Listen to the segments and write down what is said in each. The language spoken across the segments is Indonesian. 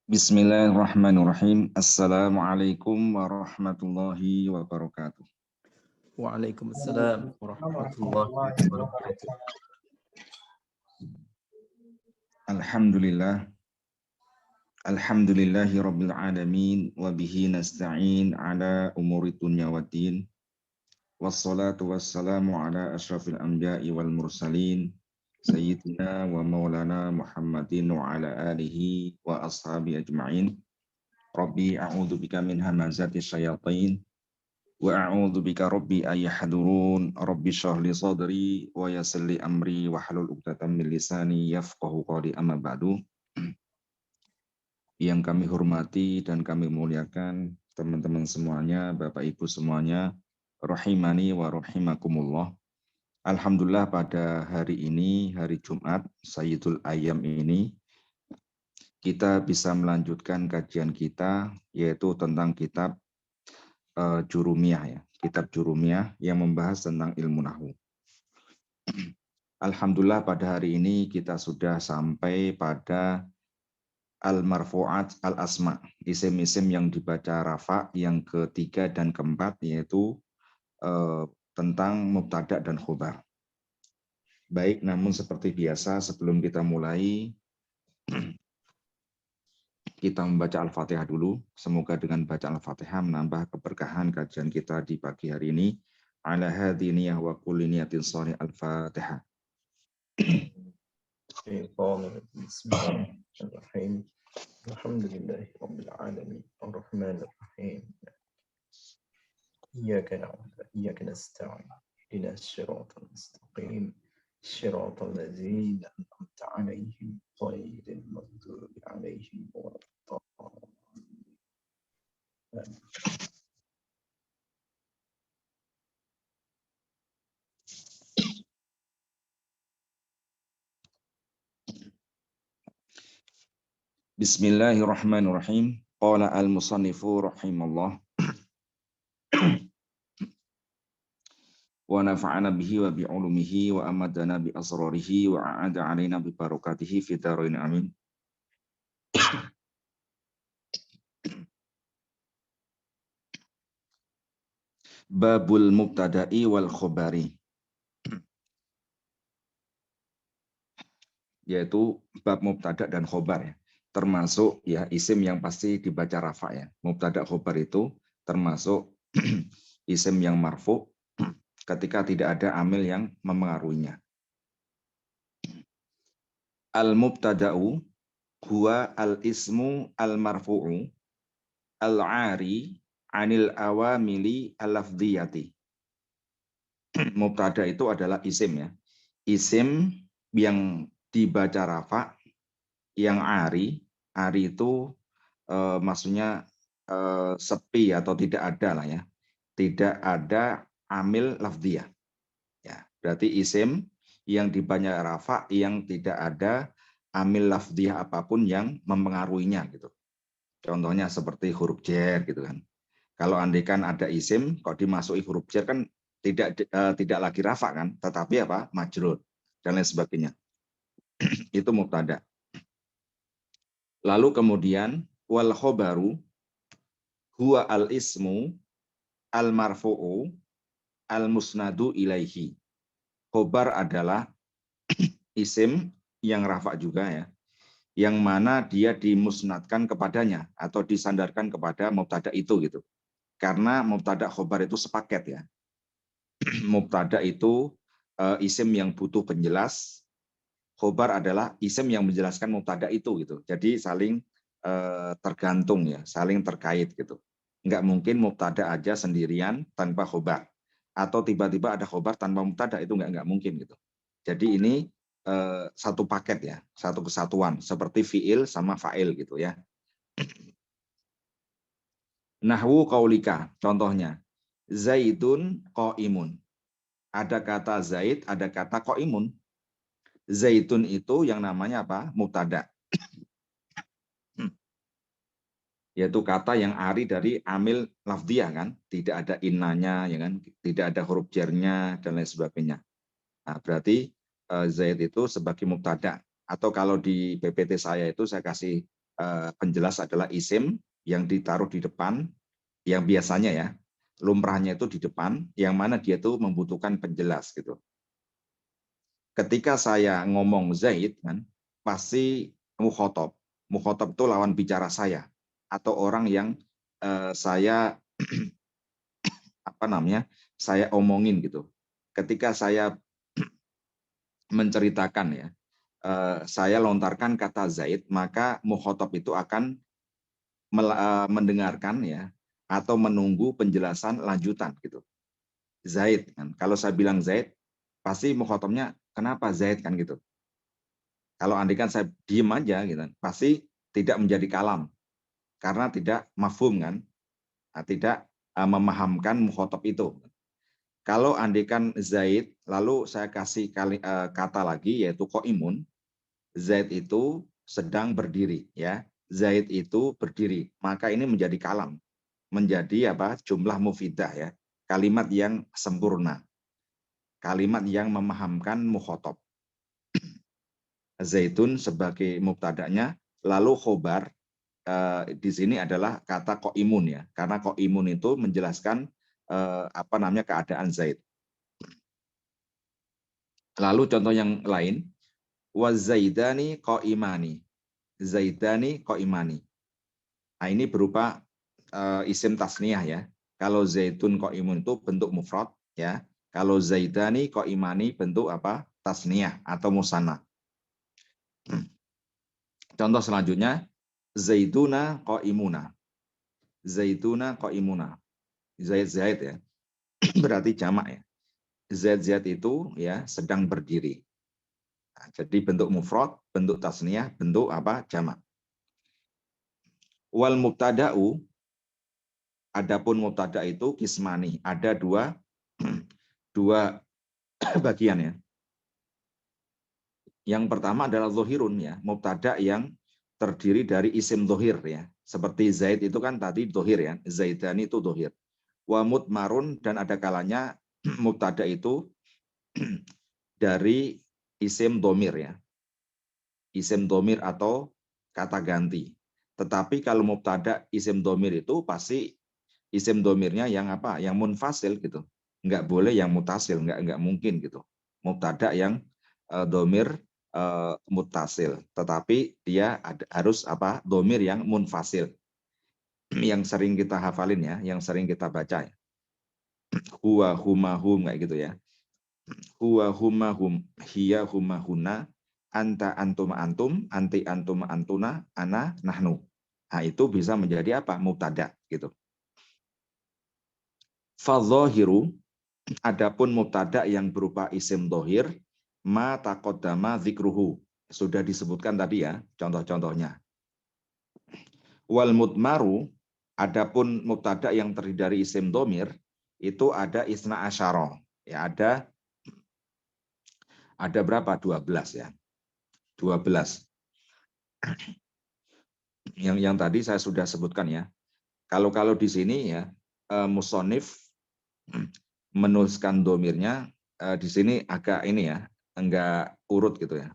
Bismillahirrahmanirrahim. Assalamualaikum warahmatullahi wabarakatuh. Waalaikumsalam warahmatullahi wabarakatuh. Alhamdulillah. Alhamdulillahi rabbil alamin wa bihi nasta'in ala umuri dunya waddin. Wassalatu wassalamu ala asyrafil anbiya'i wal mursalin sayyidina wa maulana Muhammadin wa ala alihi wa ashabi ajma'in. Rabbi a'udzu bika min hamazati syayatin wa a'udzu bika rabbi ayahdurun. Rabbi shrah li sadri wa yassir li amri wa hlul 'uqdatam min lisani yafqahu qawli. Amma ba'du. Yang kami hormati dan kami muliakan teman-teman semuanya, Bapak Ibu semuanya, rahimani wa rahimakumullah. Alhamdulillah pada hari ini, hari Jumat, Sayyidul Ayyam ini, kita bisa melanjutkan kajian kita, yaitu tentang kitab Jurumiyah, ya, kitab Jurumiyah yang membahas tentang ilmu nahwu. Alhamdulillah pada hari ini kita sudah sampai pada al-marfu'at al-asma, isim-isim yang dibaca rafa yang ketiga dan keempat, yaitu tentang mubtada dan khobar. Baik, namun seperti biasa sebelum kita mulai, kita membaca Al-Fatihah dulu. Semoga dengan baca Al-Fatihah menambah keberkahan kajian kita di pagi hari ini. Ala hadhi niyah wa kulli niyatin shalih. Al-Fatihah. Bismillahirrahmanirrahim. Alhamdulillahi rabbil alamin. Ar-Rahmanir Rahim. Iyyaka na'budu wa iyyaka nasta'in. Ihdinas siratal mustaqim. Siratal ladzina an'amta 'alaihim ghairil maghdubi 'alaihim waladdallin. Bismillahirrahmanirrahim. Qala al-musannifu rahimallah wa nafa'ana bihi wa bi'ulumihi wa amadana bi asrarihi wa a'ada 'alaina bi barakatihi fi dharain amin. Babul mubtada'i wal khobari, yaitu bab mubtada dan khobar, ya. Termasuk ya isim yang pasti dibaca rafa, ya. Mubtada khobar itu termasuk isim yang marfu ketika tidak ada amil yang memengaruhinya. Al-mubtada'u huwa al-ismu al-marfu'u al-'ari 'anil awamili al-lafdhiyati. Mubtada itu adalah isim, ya. Isim yang dibaca rafa yang ari itu maksudnya sepi atau tidak ada lah, ya. Tidak ada amil lafdhiyah. Ya, berarti isim yang dibaca rafa yang tidak ada amil lafdhiyah apapun yang mempengaruhinya gitu. Contohnya seperti huruf jar gitu kan. Kalau andaikan ada isim kok dimasuki huruf jar kan tidak lagi rafa kan, tetapi apa? Majrur dan lain sebagainya. Itu mubtada. Lalu kemudian wal khobaru huwa al ismu al marfu'u al musnadu ilaihi. Khobar adalah isim yang rafa juga, ya, yang mana dia dimusnadkan kepadanya atau disandarkan kepada mubtada itu gitu. Karena mubtada khobar itu sepaket, ya. Mubtada itu isim yang butuh penjelas, khobar adalah isim yang menjelaskan mubtada itu gitu. Jadi saling tergantung, ya, saling terkait gitu. Enggak mungkin mubtada aja sendirian tanpa khobar, atau tiba-tiba ada khobar tanpa mubtada, itu enggak mungkin gitu. Jadi ini satu paket, ya, satu kesatuan seperti fiil sama fa'il gitu, ya. Nahwu qaulika, contohnya Zaidun qaimun. Ada kata Zaid, ada kata qaimun. Zaitun itu yang namanya apa? Mubtada. Yaitu kata yang ari dari amil lafdhiyah kan, tidak ada innanya, ya kan, tidak ada huruf jarnya dan lain sebagainya. Nah, berarti Zaid itu sebagai mubtada, atau kalau di PPT saya itu saya kasih penjelas adalah isim yang ditaruh di depan, yang biasanya ya lumrahnya itu di depan, yang mana dia tuh membutuhkan penjelas gitu. Ketika saya ngomong Zaid kan pasti mukhotob. Mukhotob itu lawan bicara saya atau orang yang saya saya omongin gitu. Ketika saya menceritakan ya, saya lontarkan kata Zaid, maka mukhotob itu akan mendengarkan ya atau menunggu penjelasan lanjutan gitu. Zaid kan. Kalau saya bilang Zaid, pasti mukhotobnya kenapa Zaid kan gitu. Kalau andikan saya diem aja gitu, pasti tidak menjadi kalam karena tidak mafhum kan, tidak memahamkan mukhotob itu. Kalau andikan Zaid, lalu saya kasih kata lagi yaitu koimun, Zaid itu sedang berdiri ya. Zaid itu berdiri, maka ini menjadi kalam, menjadi jumlah mufidah ya, kalimat yang sempurna, kalimat yang memahamkan mukhotob. Zaitun sebagai mubtada'nya, lalu khobar di sini adalah kata koimun ya, karena koimun itu menjelaskan keadaan Zaid. Lalu contoh yang lain, wazaidani qaimani. Zaidani qaimani. Nah, ini berupa isim tasniyah ya. Kalau zaitun qaimun itu bentuk mufrad ya. Kalau zaidani qaimani bentuk tasniyah atau musanna. Contoh selanjutnya, zaituna qaimuna. Zaituna qaimuna. Zaid ya. Berarti jamak ya. Zaid itu ya sedang berdiri. Nah, jadi bentuk mufrad, bentuk tasniyah, bentuk jamak. Wal mubtada'u, adapun mubtada itu kismani, ada dua bagian ya. Yang pertama adalah zohirun ya, mubtada yang terdiri dari isim zohir ya. Seperti Zaid itu kan tadi zohir ya, Zaidani itu zohir. Wa mutmarun, dan ada kalanya mubtada itu dari isim domir ya. Isim domir atau kata ganti. Tetapi kalau mubtada isim domir itu pasti isim domirnya yang yang munfasil gitu. Enggak boleh yang mutasil, enggak mungkin gitu. Mubtada yang domir mutasil, tetapi dia harus domir yang munfasil. Yang sering kita hafalin ya, yang sering kita baca ya. Huwa huma hum kayak gitu ya. Huwa huma hum, hiya huma huna, anta antum antum, anti antum antuna, ana nahnu. Nah, itu bisa menjadi mubtada gitu. Fadzahiru, adapun mubtada yang berupa isim dohir, ma taqaddama dzikruhu, sudah disebutkan tadi ya contoh-contohnya. Wal mudmaru, adapun mubtada yang terdiri dari isim domir, itu ada isna asyara. Ya, ada berapa? 12 ya. 12. Yang tadi saya sudah sebutkan ya. Kalau di sini ya musonif menuliskan domirnya di sini agak ini ya, enggak urut gitu ya.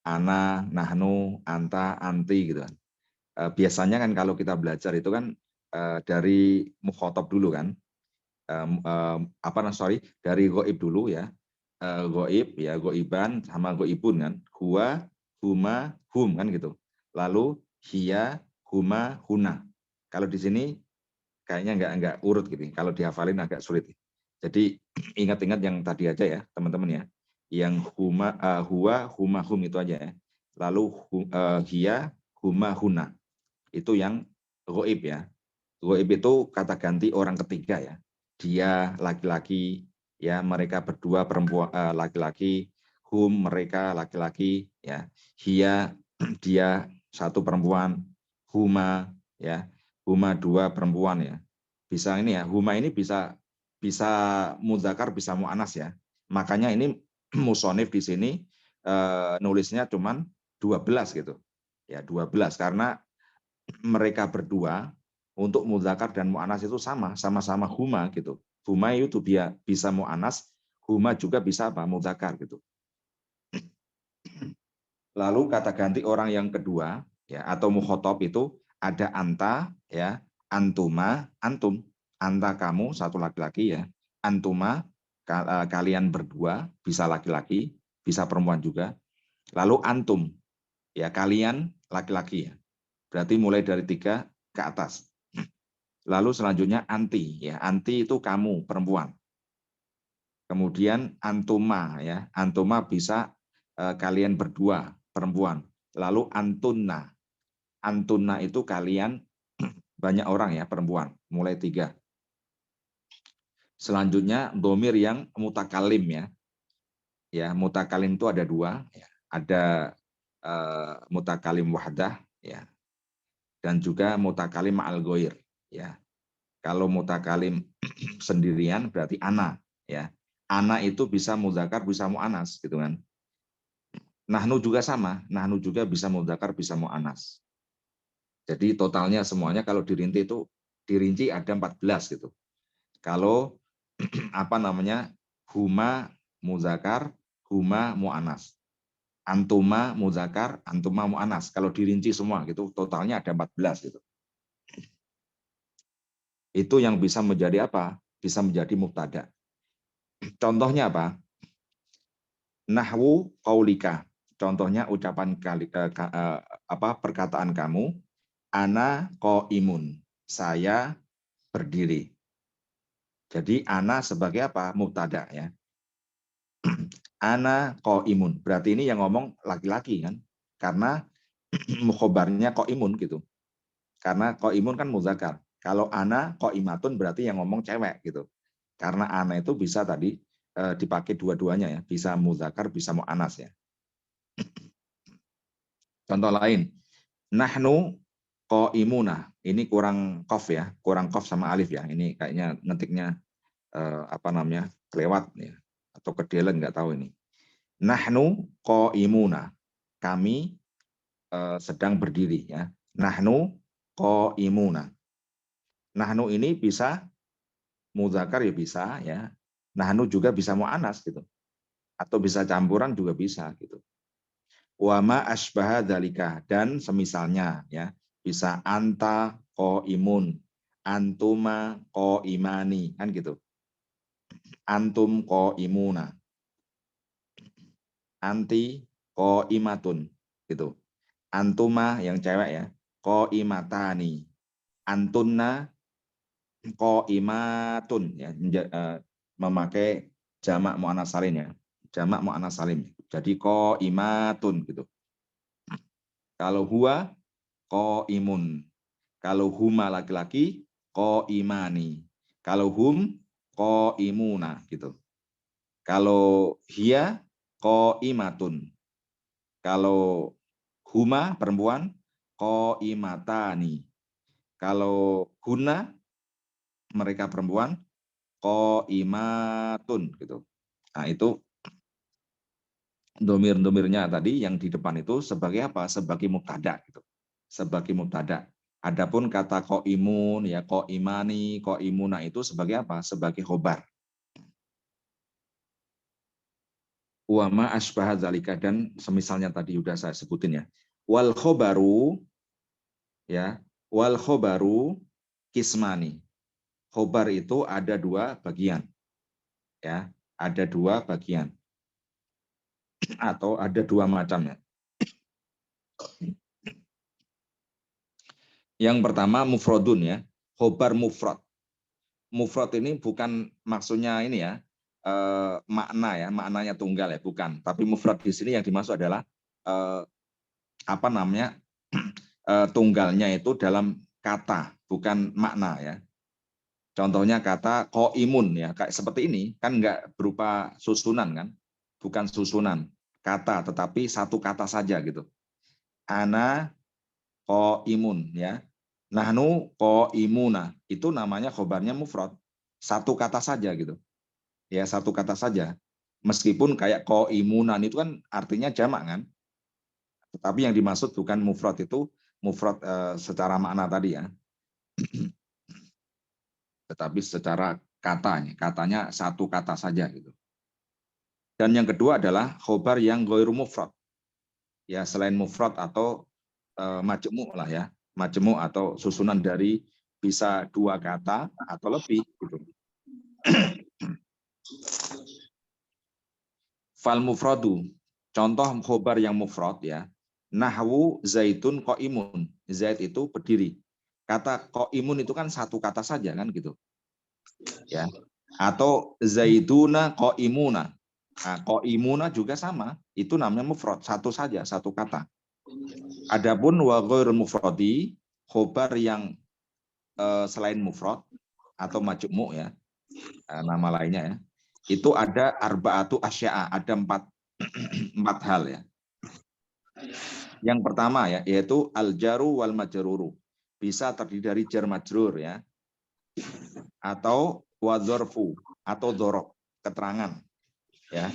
Ana, nahnu, anta, anti gitu kan. Biasanya kan kalau kita belajar itu kan dari mukhotob dulu kan. Dari goib dulu ya. Goib ya, goiban sama goibun kan. Huwa, huma, hum kan gitu. Lalu hiya, huma, huna. Kalau di sini kayaknya enggak urut gitu. Kalau dihafalin agak sulit. Jadi ingat-ingat yang tadi aja ya, teman-teman ya. Yang huwa, huma, hum itu aja ya. Lalu hiya, huma, huna. Itu yang goib ya. Goib itu kata ganti orang ketiga ya. Dia laki-laki, ya mereka berdua perempuan laki-laki, hum mereka laki-laki, ya. Hiya dia satu perempuan, huma ya, huma dua perempuan ya. Bisa ini ya, huma ini bisa mudzakar, bisa muannas ya. Makanya ini musonif di sini nulisnya cuman 12 gitu. Ya 12 karena mereka berdua untuk mudzakar dan mu'anas itu sama-sama huma gitu. Huma itu bisa mu'anas, huma juga bisa mudzakar gitu. Lalu kata ganti orang yang kedua ya, atau mukhotob itu ada anta, ya, antuma, antum, anta kamu satu laki-laki ya, antuma kalian berdua, bisa laki-laki, bisa perempuan juga. Lalu antum, ya kalian laki-laki ya. Berarti mulai dari 3 ke atas. Lalu selanjutnya anti, ya anti itu kamu perempuan. Kemudian antuma, ya antuma bisa kalian berdua perempuan. Lalu antunna, antunna itu kalian banyak orang ya perempuan, mulai 3. Selanjutnya domir yang mutakalim ya. Ya, mutakalim itu ada 2, ya. Ada mutakalim wahdah ya, dan juga mutakalim ma'al ghair ya. Kalau mutakalim sendirian berarti ana ya. Ana itu bisa mudzakar bisa muannas gitu kan. Nahnu juga sama, nahnu juga bisa mudzakar bisa muannas. Jadi totalnya semuanya kalau dirinci ada 14 gitu. Kalau apa namanya? Huma mudzakar, huma muannas. Antuma mudzakar, antuma muannas. Kalau dirinci semua gitu totalnya ada 14 gitu. Itu yang bisa menjadi apa? Bisa menjadi mubtada. Contohnya apa? Nahwu qaulika. Contohnya ucapan perkataan kamu, ana qaimun. Saya berdiri. Jadi ana sebagai apa? Mubtada ya. Ana qaimun. Berarti ini yang ngomong laki-laki kan? Karena khobarnya qaimun gitu. Karena qaimun kan muzakkar. Kalau ana qaimatun berarti yang ngomong cewek gitu. Karena ana itu bisa tadi dipakai dua-duanya ya, bisa muzakkar, bisa muannas ya. Contoh lain, nahnu qaimuna. Ini kurang qaf ya, kurang qaf sama alif ya. Ini kayaknya ngetiknya kelewat ya atau kedelen nggak tahu ini. Nahnu qaimuna. Kami sedang berdiri ya. Nahnu qaimuna. Nahnu ini bisa muzakkar ya bisa ya. Nahnu juga bisa muannas gitu. Atau bisa campuran juga bisa gitu. Wa ma asbaha dzalika, dan semisalnya ya. Bisa anta qaimun, antuma qaimani kan gitu. Antum qaimuna. Anti qaimatun gitu. Antuma yang cewek ya, qaimatani. Antunna qaimatun ya, memakai jamak muannats salim ya. Jamak muannats salim. Jadi qaimatun gitu. Kalau huwa qaimun. Kalau huma laki-laki qaimani. Kalau hum qaimuna gitu. Kalau hiya qaimatun. Kalau huma perempuan qaimatani. Kalau huna mereka perempuan qaimatun gitu. Nah, itu domir-domirnya tadi yang di depan itu sebagai apa? Sebagai mubtada gitu. Sebagai mubtada. Adapun kata qaimun ya qaimani, qaimuna itu sebagai apa? Sebagai khobar. Wa ma asbaha dzalika, dan semisalnya tadi sudah saya sebutin ya. Wal khobaru ya, wal khobaru kismani. Khobar itu ada 2 bagian. Ya, ada 2 bagian. Atau ada 2 macam ya. Yang pertama mufradun ya, khobar mufrad. Mufrad ini bukan maksudnya ini ya, makna ya, maknanya tunggal ya, bukan. Tapi mufrad di sini yang dimaksud adalah tunggalnya itu dalam kata, bukan makna ya. Contohnya kata qaimun ya, kayak seperti ini kan nggak berupa susunan kan, bukan susunan kata, tetapi satu kata saja gitu. Ana qaimun ya. Nahnu qaimuna, itu namanya khobarnya mufrad. Satu kata saja gitu. Ya, satu kata saja. Meskipun kayak qaimunan itu kan artinya jamak kan. Tetapi yang dimaksud bukan mufrad, itu mufrad secara makna tadi ya. Tetapi secara katanya satu kata saja gitu. Dan yang kedua adalah khobar yang ghairu mufrad. Ya, selain mufrad atau majmu' lah ya. Majmu' atau susunan dari bisa 2 kata atau lebih gitu. Fal mufradu, contoh khobar yang mufrad ya. Nahwu zaitun qaimun. Zaid itu berdiri. Kata qaimun itu kan satu kata saja kan gitu. Ya. Atau zaituna qaimuna. Nah, qaimuna juga sama, itu namanya mufrad, satu saja, satu kata. Adapun wa ghairul mufradi, khobar yang selain mufrad atau majmu' ya, nama lainnya ya. Itu ada arba'atu asya'a, ada 4 hal ya. Yang pertama ya, yaitu al-jaru wal majruru. Bisa terdiri dari jar majrur ya. Atau wadzorfu atau dzorof, keterangan ya.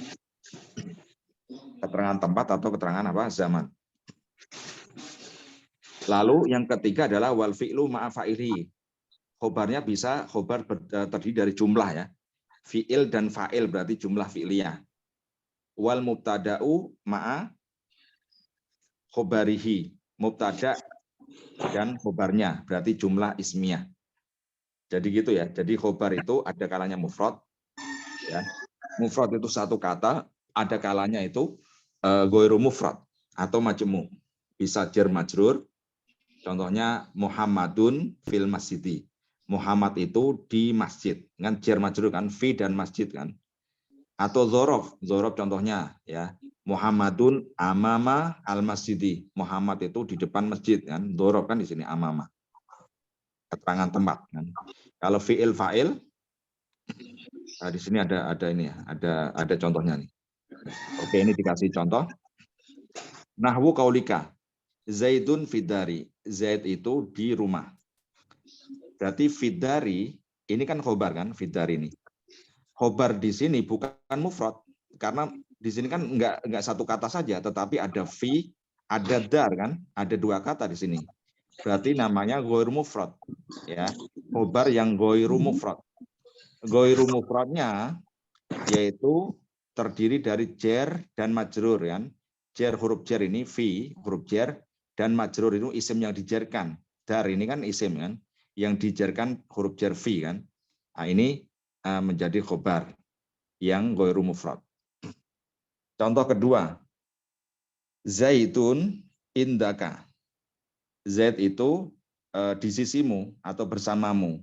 Keterangan tempat atau keterangan apa? Zaman. Lalu yang ketiga adalah wal fi'lu ma'a fa'ili. Khobarnya bisa khobar terdiri dari jumlah ya. Fi'il dan fa'il berarti jumlah fi'liyah. Wal mubtada'u ma'a khobarihi. Mubtada dan khobarnya berarti jumlah ismiyah. Jadi gitu ya. Jadi khobar itu ada kalanya mufrad ya. Mufrad itu satu kata, ada kalanya itu ghairu mufrad atau majmu'. Bisa jar majrur. Contohnya Muhammadun fil masjidi. Muhammad itu di masjid. Kan jar majrur kan fi dan masjid kan. Atau dzorof. Dzorof contohnya ya. Muhammadun amama al masjidi. Muhammad itu di depan masjid kan. Dzorof kan di sini amama. Keterangan tempat kan. Kalau fi'il fa'il di sini ada ini ya, ada contohnya nih. Oke, ini dikasih contoh. Nahwu kaulika. Zaidun fidari. Zaid itu di rumah. Berarti fidari ini kan khobar kan, fidari ini. Khobar di sini bukan mufrad karena di sini kan enggak satu kata saja, tetapi ada fi, ada dar kan, ada 2 kata di sini. Berarti namanya ghairu mufrad ya. Khobar yang ghairu mufrad. Ghairu mufradnya yaitu terdiri dari jar dan majrur kan. Jar huruf jar ini fi huruf jar dan majrur itu isim yang dijarkan. Dar ini kan isim kan yang dijarkan huruf jar fi kan. Nah, ini menjadi khobar yang ghairu mufrad. Contoh kedua, zaitun indaka. Zaid itu di sisimu atau bersamamu.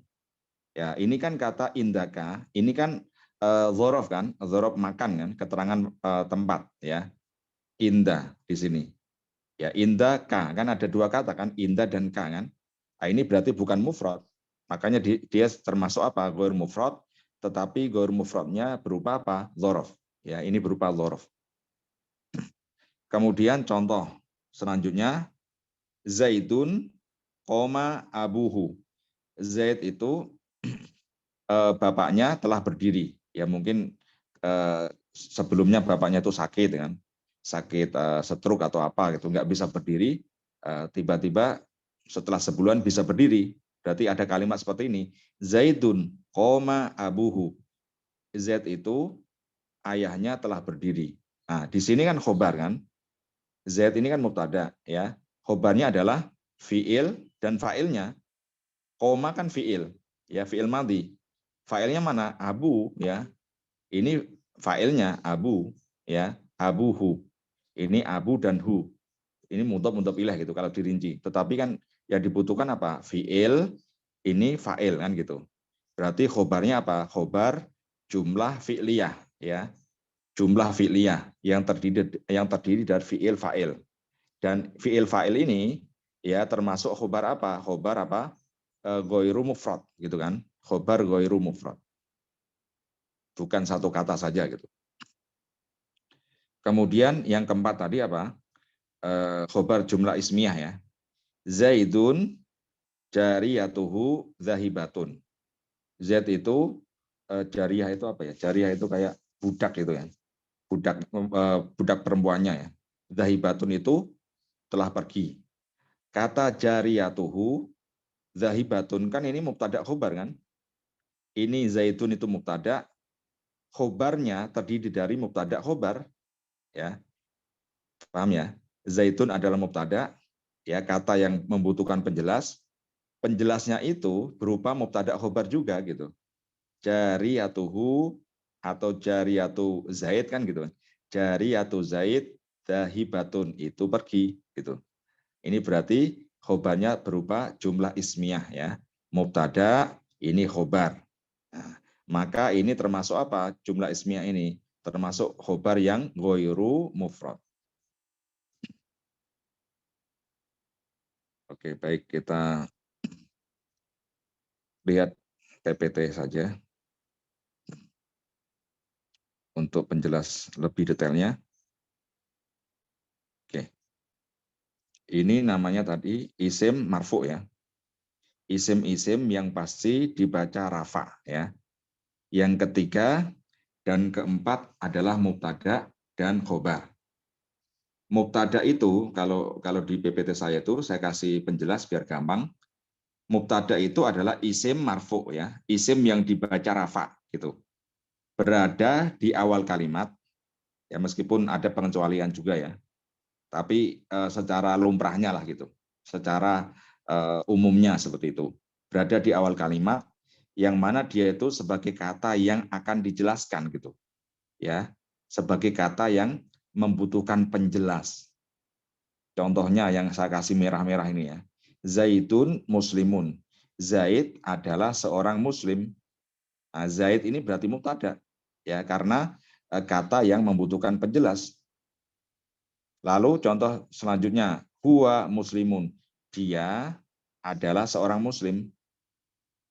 Ya, ini kan kata indaka, ini kan dzorof kan, dzorof makan kan, keterangan tempat ya. Indah di sini. Ya, indah ka kan ada 2 kata kan, indah dan ka kan. Nah, ini berarti bukan mufrad. Makanya dia termasuk apa? Ghair mufrad, tetapi ghair mufradnya berupa apa? Dzorof. Ya, ini berupa dzorof. Kemudian contoh selanjutnya Zaidun koma abuhu. Zaid itu bapaknya telah berdiri. Ya mungkin sebelumnya bapaknya itu sakit kan, sakit stroke atau apa gitu, nggak bisa berdiri. Tiba-tiba setelah sebulan bisa berdiri. Berarti ada kalimat seperti ini. Zaidun koma abuhu. Zaid itu ayahnya telah berdiri. Nah, di sini kan khobar kan. Zaid ini kan mubtada ya. Khobarnya adalah fiil dan fa'ilnya. Koma kan fiil, ya fiil madhi. Fa'ilnya mana? Abu ya. Ini fa'ilnya abu ya, abuhu. Ini abu dan hu. Ini mudhof ilaih gitu kalau dirinci. Tetapi kan yang dibutuhkan apa? Fiil, ini fa'il kan gitu. Berarti khobarnya apa? Khobar jumlah fi'liyah ya. Jumlah fi'liyah yang terdiri dari fi'il fa'il. Dan fi'il fa'il ini ya termasuk khobar apa? Khobar apa? Ghairu mufrad gitu kan. Khobar ghairu mufrad. Bukan satu kata saja gitu. Kemudian yang keempat tadi apa? Khobar jumlah ismiyah ya. Zaidun jariyatuhu zahibatun. Zaid itu jariyah itu apa ya? Jariyah itu kayak budak gitu ya. Budak perempuannya ya. Zahibatun itu telah pergi. Kata jariyatuhu zahibatun kan ini mubtada khobar kan? Ini zaitun itu mubtada, khobarnya terdiri dari mubtada khobar ya. Paham ya? Zaitun adalah mubtada, ya, kata yang membutuhkan penjelas. Penjelasnya itu berupa mubtada khobar juga gitu. Jariyatuhu atau jariyatu Zaid kan gitu. Jariyatu Zaid dahibatun, itu pergi gitu. Ini berarti khobarnya berupa jumlah ismiyah ya. Mubtada ini khobar. Nah, maka ini termasuk apa? Jumlah ismiyah ini termasuk khobar yang ghairu mufrad. Oke, baik, kita lihat PPT saja untuk penjelas lebih detailnya. Oke. Ini namanya tadi isim marfu ya. Isim-isim yang pasti dibaca rafa ya. Yang ketiga dan keempat adalah mubtada dan khobar. Mubtada itu kalau di PPT saya itu saya kasih penjelas biar gampang. Mubtada itu adalah isim marfu ya, isim yang dibaca rafa gitu. Berada di awal kalimat ya, meskipun ada pengecualian juga ya. Tapi secara lumrahnya lah gitu. Secara umumnya seperti itu. Berada di awal kalimat yang mana dia itu sebagai kata yang akan dijelaskan gitu. Ya, sebagai kata yang membutuhkan penjelas. Contohnya yang saya kasih merah-merah ini ya. Zaidun muslimun. Zaid adalah seorang muslim. Nah, Zaid ini berarti mubtada ya, karena kata yang membutuhkan penjelas. Lalu contoh selanjutnya, huwa muslimun. Dia adalah seorang muslim.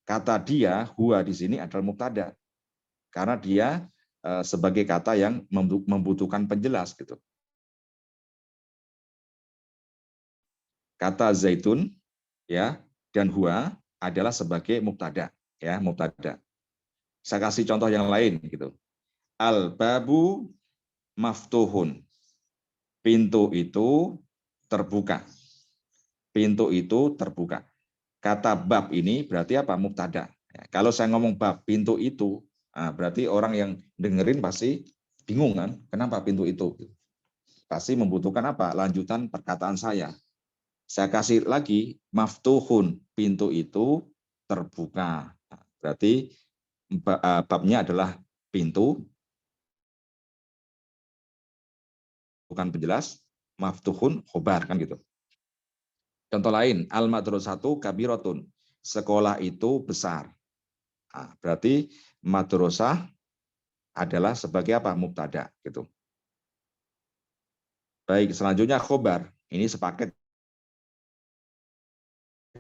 Kata dia, huwa di sini adalah mubtada. Karena dia sebagai kata yang membutuhkan penjelas gitu. Kata zaitun ya dan huwa adalah sebagai mubtada ya, mubtada. Saya kasih contoh yang lain gitu. Al babu maftuhun. Pintu itu terbuka. Pintu itu terbuka. Kata bab ini berarti apa? Mubtada. Ya, kalau saya ngomong bab pintu itu, berarti orang yang dengerin pasti bingung kan? Kenapa pintu itu? Pasti membutuhkan apa? Lanjutan perkataan saya. Saya kasih lagi maftuhun, pintu itu terbuka. Berarti babnya adalah pintu, bukan penjelas, maftuhun khobar kan gitu. Contoh lain, al-madrasatu kabiratun. Sekolah itu besar. Nah, berarti madrasah adalah sebagai apa? Mubtada gitu. Baik, selanjutnya khobar. Ini sepaket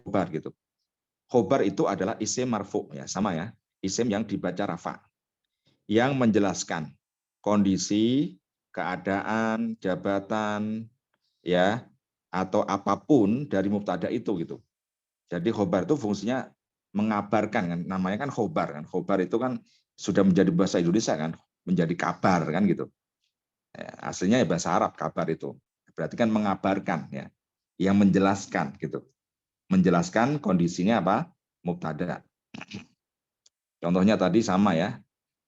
khobar gitu. Khobar itu adalah isim marfu ya, sama ya. Isim yang dibaca rafa. Yang menjelaskan kondisi, keadaan, jabatan ya, atau apapun dari mubtada itu gitu. Jadi khobar itu fungsinya mengabarkan kan, namanya kan khobar kan. Khobar itu kan sudah menjadi bahasa Indonesia kan, menjadi kabar kan gitu. Ya, aslinya ya bahasa Arab kabar itu. Berarti kan mengabarkan ya, yang menjelaskan gitu. Menjelaskan kondisinya apa? Mubtada. Contohnya tadi sama ya.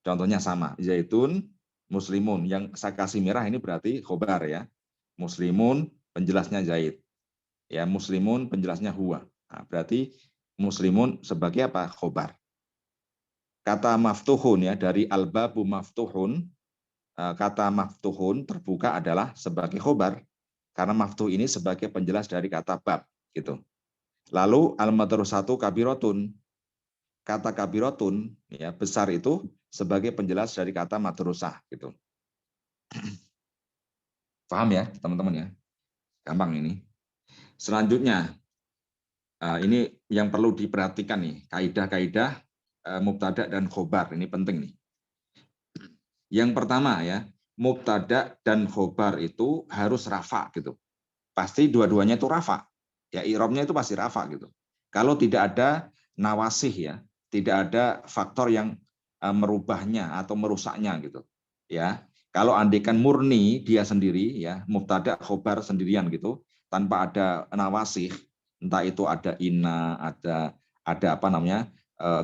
Contohnya sama. Zaitun muslimun. Yang saya kasih merah ini berarti khobar ya. Muslimun penjelasnya Zaid. Ya, muslimun penjelasnya huwa. Nah, berarti muslimun sebagai apa? Khobar. Kata maftuhun ya, dari al-babu maftuhun, kata maftuhun terbuka adalah sebagai khobar. Karena maftuh ini sebagai penjelas dari kata bab gitu. Lalu al-madrasatu kabirotun. Kata kabirotun ya, besar itu sebagai penjelas dari kata madrasah gitu. Paham ya, teman-teman ya? Gampang ini. Selanjutnya, ini yang perlu diperhatikan nih, kaidah-kaidah mubtada dan khobar, ini penting nih. Yang pertama ya, mubtada dan khobar itu harus rafa gitu. Pasti dua-duanya itu rafa. Ya, i'rabnya itu pasti rafa gitu. Kalau tidak ada nawasih ya, tidak ada faktor yang merubahnya atau merusaknya gitu. Ya, kalau andekan murni dia sendiri ya, mubtada khobar sendirian gitu, tanpa ada nawasih, entah itu ada inna, ada apa namanya?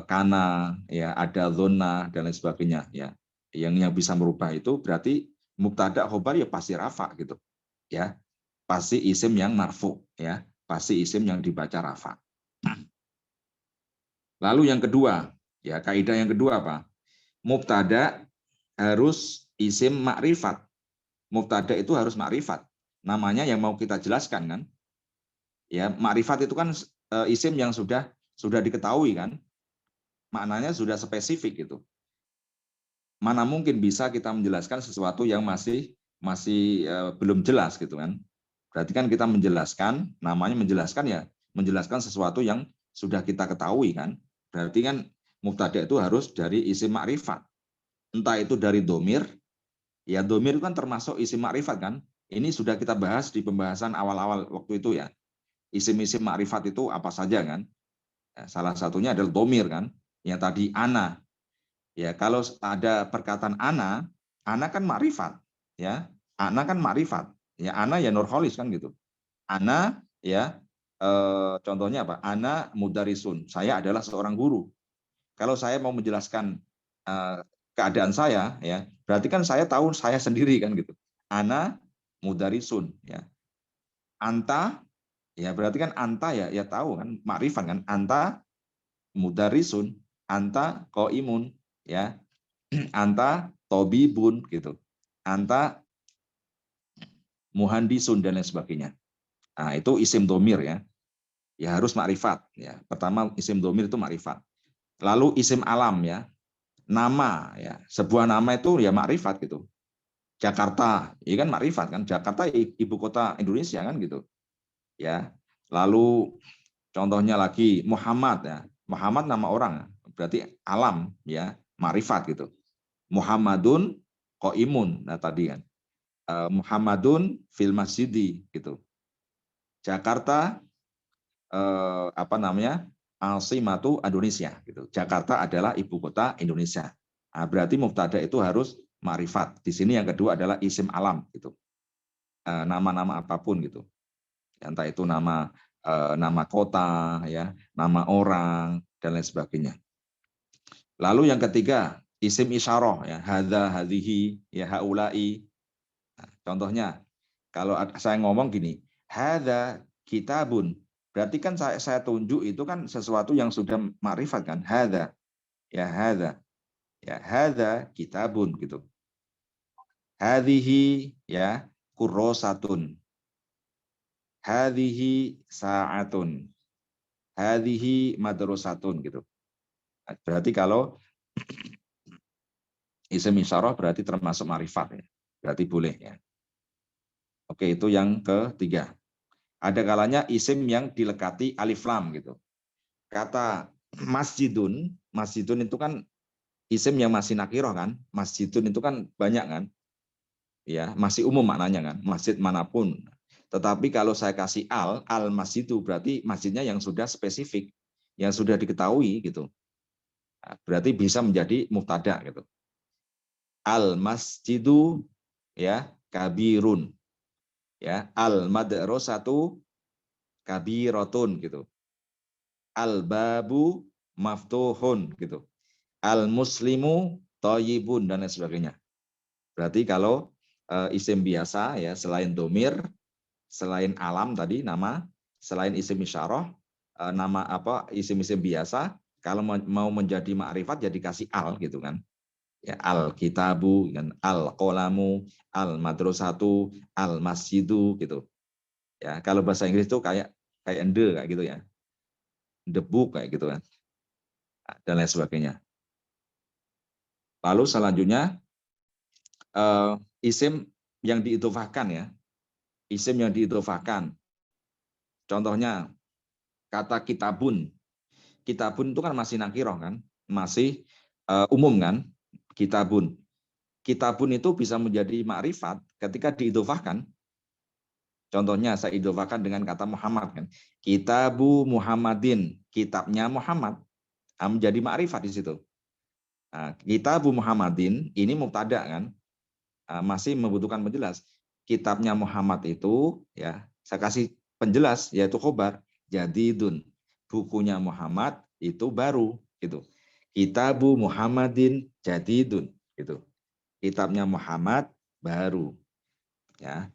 Kana ya, ada zona dan lain sebagainya ya. Yang bisa merubah itu berarti mubtada khobar ya pasti rafa gitu. Ya. pasti isim yang marfu, ya, pasti isim yang dibaca rafa. Lalu yang kedua, ya, kaidah yang kedua apa? Mubtada harus isim makrifat. Mubtada itu harus makrifat. Namanya yang mau kita jelaskan kan? Ya, makrifat itu kan isim yang sudah diketahui kan? Maknanya sudah spesifik gitu. Mana mungkin bisa kita menjelaskan sesuatu yang masih belum jelas gitu kan? Berarti kan kita menjelaskan, namanya menjelaskan ya, menjelaskan sesuatu yang sudah kita ketahui kan? Berarti kan mubtada itu harus dari isim makrifat. Entah itu dari domir, ya domir itu kan termasuk isim makrifat kan? Ini sudah kita bahas di pembahasan awal-awal waktu itu ya. Isim-isim makrifat itu apa saja kan? Ya, salah satunya adalah domir kan? Yang tadi ana. Ya, kalau ada perkataan ana kan makrifat, ya. Ana kan makrifat. Ya, ana ya nurholis kan gitu. Ana ya contohnya apa? Ana mudarisun. Saya adalah seorang guru. Kalau saya mau menjelaskan keadaan saya, ya, berarti kan saya tahu saya sendiri kan gitu. Ana mudarisun, ya. Anta, ya berarti kan anta ya tahu kan makrifat kan. Anta mudarisun, anta qaimun, ya. Anta tobibun gitu. Anta muhandisun dan lain sebagainya. Nah, itu isim domir ya. Ya harus makrifat ya. Pertama isim domir itu makrifat. Lalu isim alam ya. Nama ya. Sebuah nama itu ya makrifat gitu. Jakarta, ya kan makrifat kan. Jakarta ibu kota Indonesia kan gitu. Ya. Lalu contohnya lagi Muhammad ya. Muhammad nama orang, berarti alam ya, makrifat gitu. Muhammadun qaimun. Nah tadi kan. Muhammadun fil masjidi gitu. Jakarta apa namanya? Asimatu Indonesia gitu. Jakarta adalah ibu kota Indonesia. Nah, berarti mubtada itu harus makrifat. Di sini yang kedua adalah isim alam gitu. Nama-nama apapun gitu. Entah itu nama kota ya, nama orang dan lain sebagainya. Lalu yang ketiga, isim isyarah ya, hadza hadhihi ya haulai. Nah, contohnya kalau saya ngomong gini, hadza kitabun. Berarti kan saya tunjuk itu kan sesuatu yang sudah makrifat kan, hadza. Ya hadza. Ya hadza kitabun gitu. Hadhihi ya kurrosatun. Hadhihi sa'atun. Hadhihi madrasatun gitu. Berarti kalau isim isyarah berarti termasuk makrifat ya. Berarti boleh ya. Oke, itu yang ketiga. Ada kalanya isim yang dilekati alif lam gitu. Kata masjidun, masjidun itu kan isim yang masih nakiroh kan. Masjidun itu kan banyak kan. Ya, masih umum maknanya kan. Masjid manapun. Tetapi kalau saya kasih al masjidu berarti masjidnya yang sudah spesifik, yang sudah diketahui gitu. Nah, berarti bisa menjadi mubtada gitu. Al masjidu ya kabirun, ya al madrasatu kabiratun gitu. Al babu maftuhun gitu. Al muslimu thayyibun dan lain sebagainya. Berarti kalau isim biasa ya selain domir, selain alam tadi nama, selain isim isyarah, nama apa isim-isim biasa, kalau mau menjadi makrifat ya dikasih al gitu kan. Ya al kitabu dan al qalamu, al madrasatu, al masjidu gitu. Ya, kalau bahasa Inggris itu kayak ende kayak gitu ya. The book kayak gitu kan. Dan lain sebagainya. Lalu selanjutnya isim yang diidhofahkan ya. Isim yang diidhofahkan. Contohnya kata kitabun. Kitabun itu kan masih nakiroh kan, masih umum kan, kitabun. Kitabun itu bisa menjadi makrifat ketika diidhofahkan. Contohnya saya idhofahkan dengan kata Muhammad kan. Kitabu Muhammadin, kitabnya Muhammad, menjadi makrifat di situ. Nah, Kitabu Muhammadin ini mubtada kan, masih membutuhkan penjelas. Kitabnya Muhammad itu ya, saya kasih penjelas yaitu khobar, jadidun. Bukunya Muhammad itu baru gitu. Kitabu Muhammadin jadidun gitu. Kitabnya Muhammad baru ya.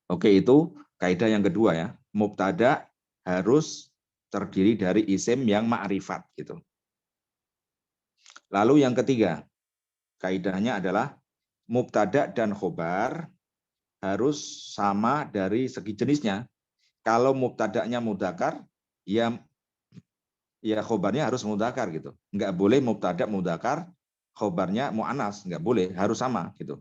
Oke, itu kaidah yang kedua ya. Mubtada harus terdiri dari isim yang ma'rifat gitu. Lalu yang ketiga, kaidahnya adalah mubtada dan khobar harus sama dari segi jenisnya. Kalau mubtada'nya mudzakkar, ya khobarnya harus mudzakkar gitu. Enggak boleh mubtada mudzakkar, khobarnya mu'anas, enggak boleh, harus sama gitu.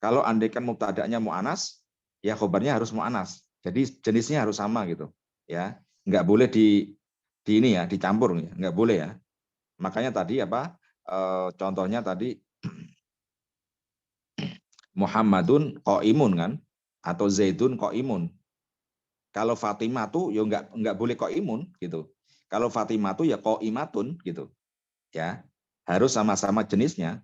Kalau andaikan mubtada'nya mu'anas, ya khobarnya harus mu'anas. Jadi jenisnya harus sama gitu. Ya, enggak boleh di ini ya, dicampur ya, enggak boleh ya. Makanya tadi apa? Contohnya tadi Muhammadun qaimun kan, atau Zaidun qaimun. Kalau Fatimah tuh ya enggak boleh qaimun gitu. Kalau Fatimah tuh ya qaimatun gitu. Ya, harus sama-sama jenisnya.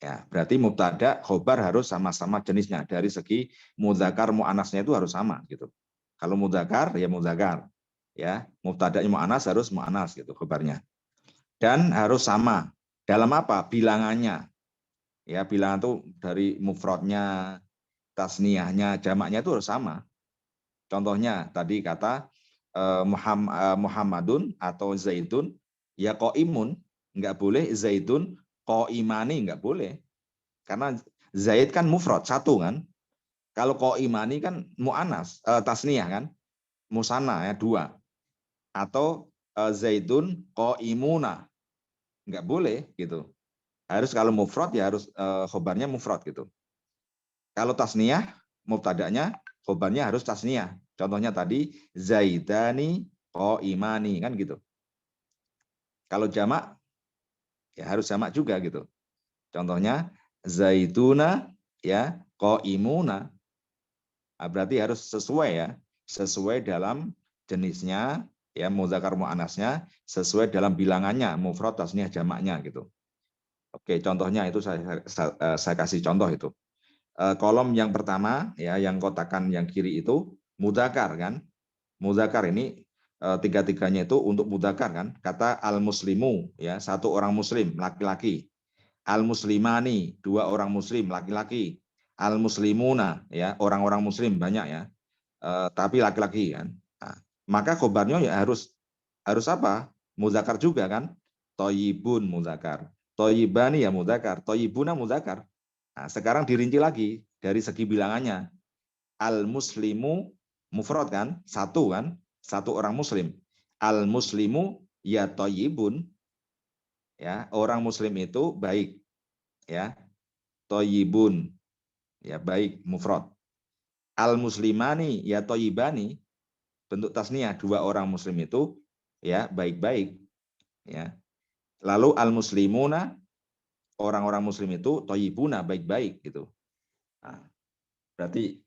Ya, berarti mubtada khobar harus sama-sama jenisnya dari segi mudzakkar muannasnya itu harus sama gitu. Kalau mudzakkar ya mudzakkar. Ya, mubtada'nya muannas harus muannas gitu khobarnya. Dan harus sama. Dalam apa? Bilangannya. Ya, bilangan itu dari mufradnya, tasniyahnya, jamaknya itu harus sama. Contohnya tadi kata Muhammadun atau Zaidun ya qaimun, enggak boleh Zaidun qaimani, enggak boleh. Karena Zaid kan mufrad satu kan. Kalau qaimani kan muannas, tasniyah kan, musanna ya dua. Atau Zaidun qaimuna, enggak boleh gitu. Harus kalau mufrad ya harus khobarnya mufrad gitu. Kalau tasniyah, mubtada'nya khobarnya harus tasniyah. Contohnya tadi Zaidani qaimani kan gitu. Kalau jamak ya harus jamak juga gitu. Contohnya Zaituna ya qaimuna. Nah, berarti harus sesuai ya, sesuai dalam jenisnya ya mudzakkar muannasnya, sesuai dalam bilangannya mufrad tasniyah jamaknya gitu. Oke, contohnya itu saya kasih contoh itu. Kolom yang pertama ya yang kotakan yang kiri itu mudzakkar kan. Mudzakkar ini tiga-tiganya itu untuk mudzakkar kan. Kata al-muslimu ya, satu orang muslim laki-laki. Al-muslimani, dua orang muslim laki-laki. Al-muslimuna ya, orang-orang muslim banyak ya. Tapi laki-laki kan. Nah, maka khobarnya ya harus apa? Mudzakkar juga kan. Thayyibun mudzakkar. Thayyibani ya mudzakkar. Thayyibuna mudzakkar. Nah, sekarang dirinci lagi dari segi bilangannya. Al-muslimu mufrad kan? Satu kan? Satu orang muslim. Al-muslimu ya thayyibun. Ya, orang muslim itu baik ya. Thayyibun ya baik mufrad. Al-muslimani ya thayyibani bentuk tasniyah dua orang muslim itu ya baik-baik ya. Lalu al-muslimuna orang-orang muslim itu thayyibuna baik-baik gitu. Nah, berarti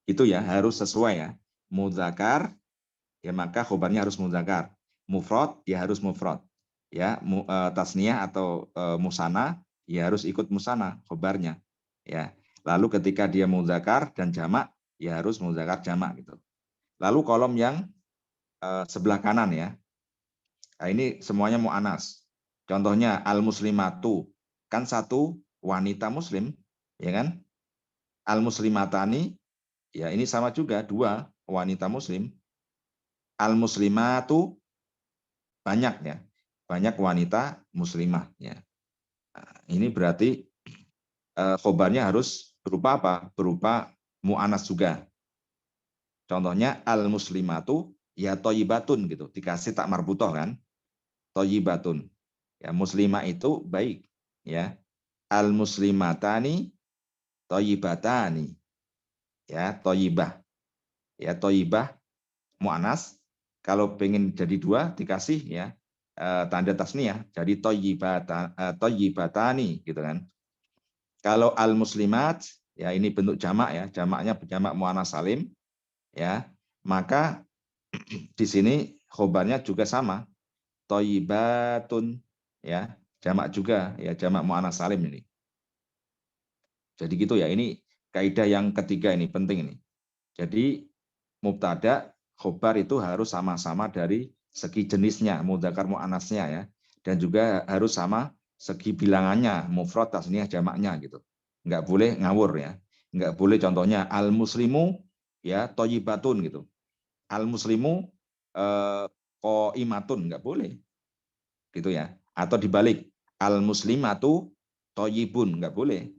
itu ya harus sesuai ya. Mudzakkar ya maka khobarnya harus mudzakkar. Mufrad ya harus mufrad. Ya, tasniyah atau musanna ya harus ikut musanna khobarnya. Ya. Lalu ketika dia mudzakkar dan jamak ya harus mudzakkar jamak gitu. Lalu kolom yang sebelah kanan ya. Nah, ini semuanya mu'anas. Contohnya al-muslimatu kan satu wanita muslim, ya kan? Al-muslimatani ya ini sama juga dua wanita muslim. Al-muslimatu banyak ya. Banyak wanita muslimah ya. Nah, ini berarti khobarnya harus berupa apa? Berupa mu'anas juga. Contohnya al-muslimatu ya thayyibatun gitu. Dikasih tak marbutoh kan? Thayyibatun. Ya, muslimah itu baik ya. Al-muslimatani thayyibatani. Ya, thayyibah. Ya, thayyibah mu'anas. Kalau pengen jadi dua dikasih ya tanda tasniyah jadi thayyibatani gitu kan. Kalau al-muslimat ya ini bentuk jamak ya, jamaknya jamak mu'anas salim ya. Maka di sini khobarnya juga sama. Thayyibatun ya, jamak juga ya, jamak muannas salim ini. Jadi gitu ya, ini kaidah yang ketiga ini penting ini. Jadi mubtada khobar itu harus sama-sama dari segi jenisnya, mudzakkar muannasnya ya. Dan juga harus sama segi bilangannya, mufrad tasniyah jamaknya gitu. Enggak boleh ngawur ya. Nggak boleh contohnya al-muslimu ya thayyibatun gitu. Al-muslimu qaimatun, nggak boleh. Gitu ya. Atau dibalik, al-muslimatu thayyibun, nggak boleh.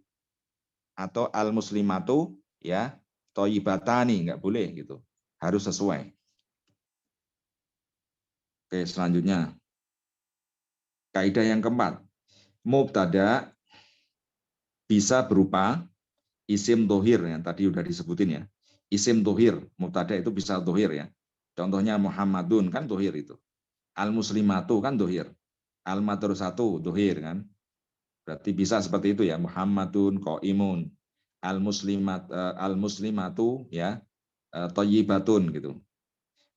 Atau al-muslimatu ya thayyibatani, nggak boleh gitu. Harus sesuai. Oke, selanjutnya. Kaidah yang keempat. Mubtada bisa berupa isim dohir yang tadi udah disebutin ya. Isim dohir, mubtada itu bisa dohir ya. Contohnya Muhammadun kan dohir itu. Al-muslimatu kan dohir. Al-madrasatu dohir kan. Berarti bisa seperti itu ya. Muhammadun qaimun. Al-muslimatu ya thayyibatun gitu.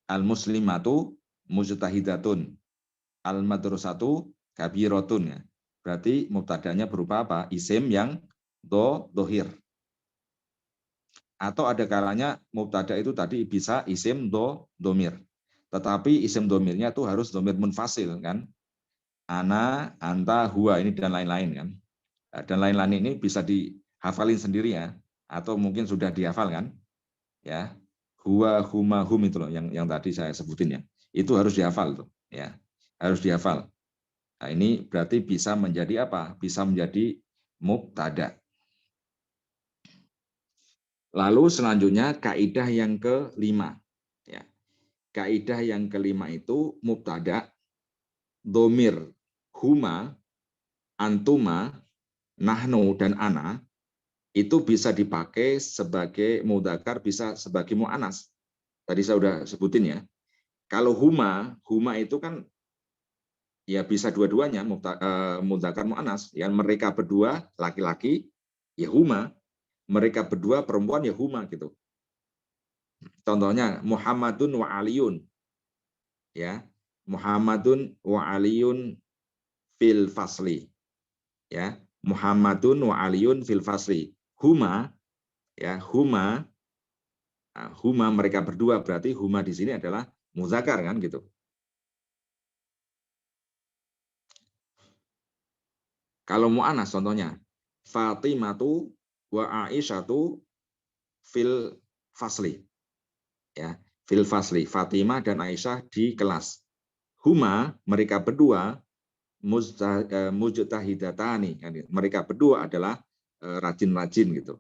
Al-muslimatu mujtahidatun. Al-madrasatu kabiratun ya. Berarti mubtadanya berupa apa? Isim yang dohir. Atau ada kalanya mubtada itu tadi bisa isim domir. Tetapi isim domirnya itu harus domir munfasil kan. Ana, anta, huwa ini dan lain-lain kan. Dan lain-lain ini bisa dihafalin sendiri ya. Atau mungkin sudah dihafal kan. Ya. Huwa, huma, hum itu loh yang tadi saya sebutin ya. Itu harus dihafal tuh ya. Harus dihafal. Nah, ini berarti bisa menjadi apa? Bisa menjadi mubtada. Lalu selanjutnya kaidah yang kelima. Ya. Kaidah yang kelima itu mubtada, domir, huma, antuma, nahnu, dan ana itu bisa dipakai sebagai mudzakkar, bisa sebagai mu'annas. Tadi saya sudah sebutin ya. Kalau huma itu kan ya bisa dua-duanya mudzakkar mu'annas. Ya, mereka berdua laki-laki ya huma, mereka berdua perempuan ya huma gitu. Contohnya Muhammadun wa Aliyun. Ya. Muhammadun wa Aliyun fil fasli. Ya. Muhammadun wa Aliyun fil fasli. Huma ya, huma mereka berdua, berarti huma di sini adalah muzakkar kan gitu. Kalau mu'annas contohnya Fatimatu wa Aisyatu fil fasli. Ya, fil fasli. Fatimah dan Aisyah di kelas. Huma mereka berdua mujtahidatani. Mereka berdua adalah rajin-rajin gitu.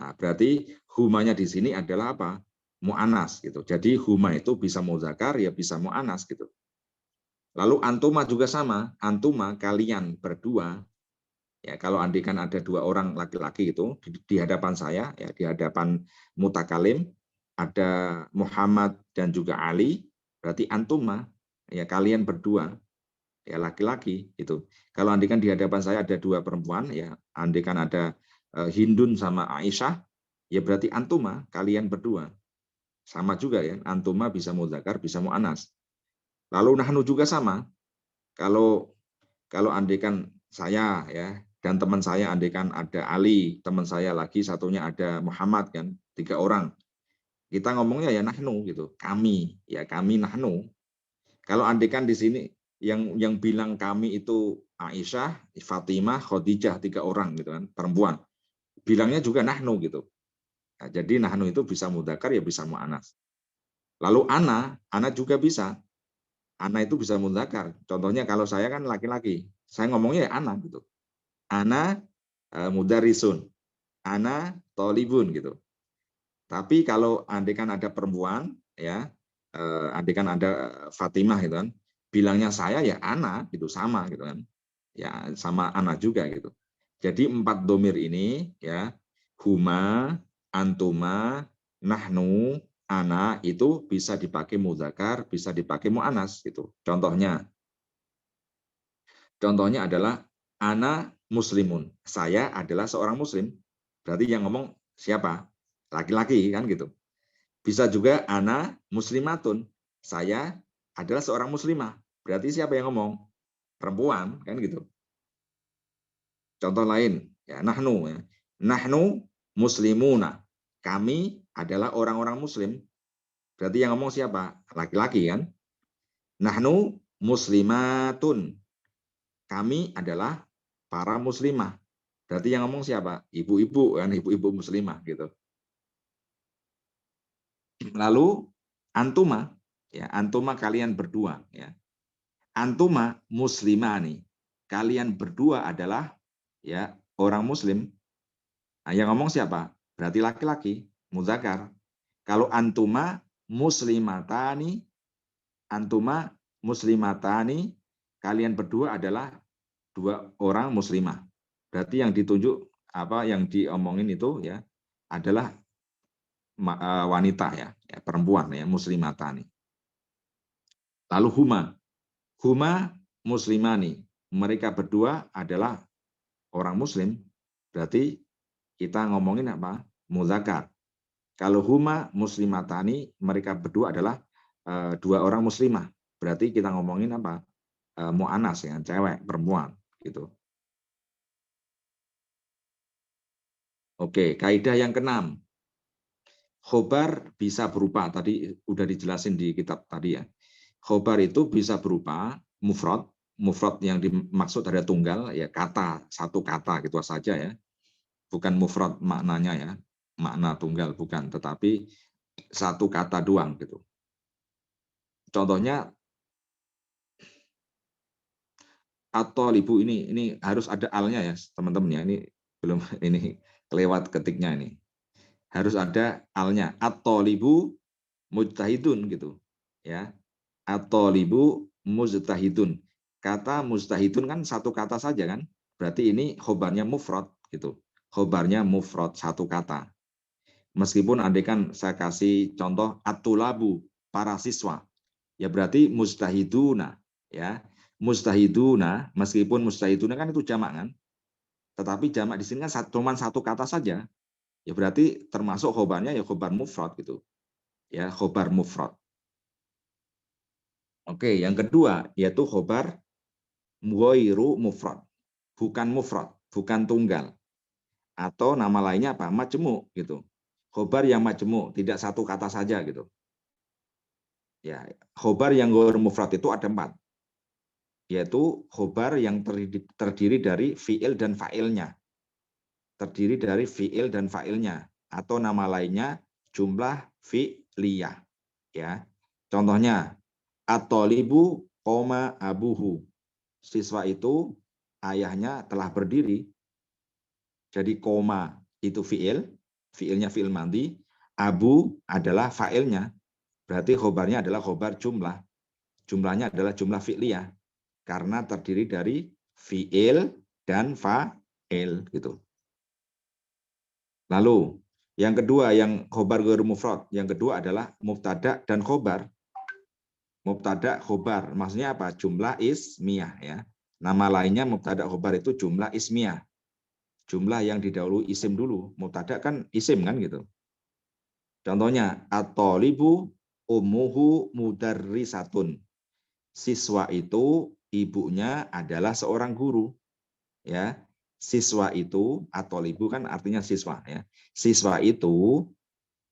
Nah, berarti humanya di sini adalah apa? Mu'annas gitu. Jadi huma itu bisa muzakkar ya bisa mu'annas gitu. Lalu antuma juga sama. Antuma kalian berdua. Ya, kalau andikan ada dua orang laki-laki itu di hadapan saya, ya di hadapan mutakalim ada Muhammad dan juga Ali, berarti antuma ya kalian berdua ya laki-laki itu. Kalau andikan di hadapan saya ada dua perempuan, ya andikan ada Hindun sama Aisyah, ya berarti antuma kalian berdua. Sama juga ya, antuma bisa muzakkar, bisa mu'annas. Lalu nahnu juga sama. Kalau andikan saya ya dan teman saya andikan ada Ali, teman saya lagi satunya ada Muhammad kan, 3 orang. Kita ngomongnya ya nahnu gitu, kami, ya kami nahnu. Kalau andikan di sini yang bilang kami itu Aisyah, Fatimah, Khadijah 3 orang gitu kan, perempuan. Bilangnya juga nahnu gitu. Nah, jadi nahnu itu bisa mudzakkar ya bisa mu'annas. Lalu ana juga bisa. Ana itu bisa mudzakkar. Contohnya kalau saya kan laki-laki, saya ngomongnya ya ana gitu. Ana mudarisun, ana tolibun gitu. Tapi kalau andikan ada perempuan, ya, andikan ada Fatimah gitu kan, bilangnya saya ya ana gitu sama gitu kan, ya sama ana juga gitu. Jadi 4 domir ini ya, huma, antuma, nahnu, ana itu bisa dipakai mudzakkar, bisa dipakai mu'annas gitu. Contohnya adalah ana muslimun. Saya adalah seorang muslim. Berarti yang ngomong siapa? Laki-laki kan gitu. Bisa juga ana muslimatun. Saya adalah seorang muslimah. Berarti siapa yang ngomong? Perempuan kan gitu. Contoh lain, ya nahnu ya. Nahnu muslimuna. Kami adalah orang-orang muslim. Berarti yang ngomong siapa? Laki-laki kan? Nahnu muslimatun. Kami adalah para muslimah. Berarti yang ngomong siapa? Ibu-ibu kan, ibu-ibu muslimah gitu. Lalu antuma, ya antuma kalian berdua, ya. Antuma muslimani, kalian berdua adalah ya orang muslim. Nah, yang ngomong siapa? Berarti laki-laki, muzakkar. Kalau antuma muslimatani, kalian berdua adalah dua orang muslimah. Berarti yang ditunjuk apa yang diomongin itu ya adalah wanita ya, perempuan ya, muslimatani. Lalu huma muslimani, mereka berdua adalah orang muslim. Berarti kita ngomongin apa? Muzakkar. Kalau huma muslimatani, mereka berdua adalah dua orang muslimah. Berarti kita ngomongin apa? Mu'anas ya, cewek, perempuan gitu. Oke, kaidah yang keenam. Khobar bisa berupa, tadi udah dijelasin di kitab tadi ya. Khobar itu bisa berupa mufrad, mufrad yang dimaksud ada tunggal, ya kata, satu kata gitu saja ya. Bukan mufrad maknanya ya, makna tunggal bukan, tetapi satu kata doang gitu. Contohnya atau ibu ini harus ada alnya ya teman-teman ya, ini belum ini kelewat ketiknya ini. Harus ada alnya. At-thalibu mujtahidun gitu. Ya. At-thalibu mujtahidun. Kata mujtahidun kan satu kata saja kan? Berarti ini khobarnya mufrad gitu. Khobarnya mufrad satu kata. Meskipun andai kan saya kasih contoh at-tulabu, para siswa. Ya berarti mujtahiduna ya. Mujtahiduna, meskipun mujtahiduna kan itu jamak kan? Tetapi jamak di sini kan cuma satu kata saja. Ya berarti termasuk khobarnya ya khobar mufrad gitu. Ya, khobar mufrad. Oke, yang kedua yaitu khobar ghairu mufrad. Bukan mufrad, bukan tunggal. Atau nama lainnya apa? Majmu gitu. Khobar yang majmu, tidak satu kata saja gitu. Ya, khobar yang ghairu mufrad itu ada 4. Yaitu khobar yang terdiri dari fiil dan fa'ilnya. Terdiri dari fiil dan fa'ilnya. Atau nama lainnya jumlah fi'liyah. Ya. Contohnya, at-thalibu qoma abuhu. Siswa itu ayahnya telah berdiri. Jadi koma itu fiil, fiilnya fiil mandi, abu adalah fa'ilnya. Berarti khobarnya adalah khobar jumlah. Jumlahnya adalah jumlah fi'liyah karena terdiri dari fiil dan fa'il gitu. Lalu yang kedua yang khobar ghairu mufrad, yang kedua adalah mubtada dan khobar. Mubtada khobar, maksudnya apa? Jumlah ismiyah ya. Nama lainnya mubtada khobar itu jumlah ismiyah. Jumlah yang didahului isim dulu. Mubtada kan isim kan gitu. Contohnya at-thalibu ummuhu mudarrisatun. Siswa itu ibunya adalah seorang guru. Ya. Siswa itu at-thalibu kan artinya siswa ya. Siswa itu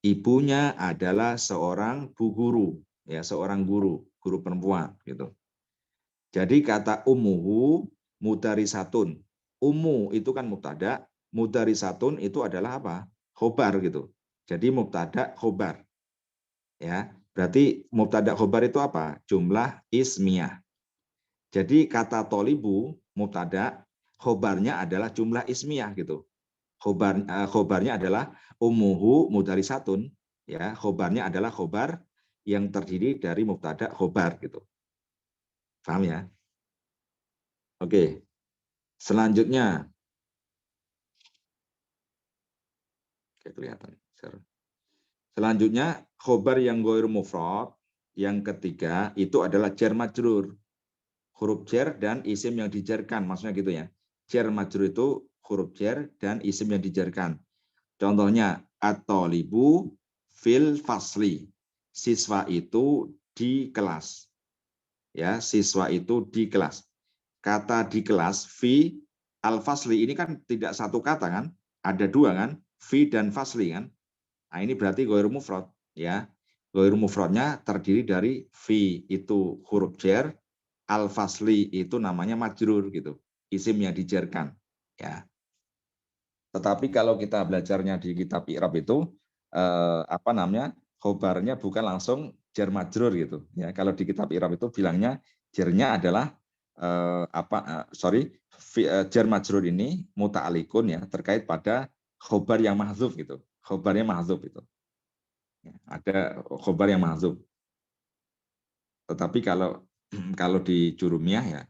ibunya adalah seorang bu guru, ya seorang guru, guru perempuan gitu. Jadi kata umuhu mudarisatun. Umu itu kan mubtada, mudarisatun itu adalah apa? Khobar gitu. Jadi mubtada khobar. Ya, berarti mubtada khobar itu apa? Jumlah ismiyah. Jadi kata tolibu mubtada, khobarnya adalah jumlah ismiyah gitu. Khobarnya adalah umuhu mudarisatun. Ya, khobarnya adalah khobar yang terdiri dari mubtada khobar gitu. Paham ya? Oke. Selanjutnya, kelihatan. Selanjutnya, khobar yang ghair mufrad, yang ketiga itu adalah jar majrur. Huruf jar dan isim yang dijarkan, maksudnya gitu ya. Jar majrur itu huruf jar dan isim yang dijarkan. Contohnya, at-thalibu fil fasli. Siswa itu di kelas. Ya, siswa itu di kelas. Kata di kelas, fi al-fasli ini kan tidak satu kata kan? Ada dua kan? Fi dan fasli kan? Nah, ini berarti ghairu mufrad ya. Ghairu mufradnya terdiri dari fi itu huruf jar, al-fasli itu namanya majrur gitu. Isim yang dijarkan ya. Tetapi kalau kita belajarnya di kitab i'rab itu khobarnya bukan langsung jar majrur gitu ya. Kalau di kitab i'rab itu bilangnya jarnya adalah jar majrur ini muta'alikun ya, terkait pada khobar yang mahdzuf gitu. Khobarnya mahdzuf itu. Ya, ada khobar yang mahdzuf. Tetapi kalau di jurumiyah ya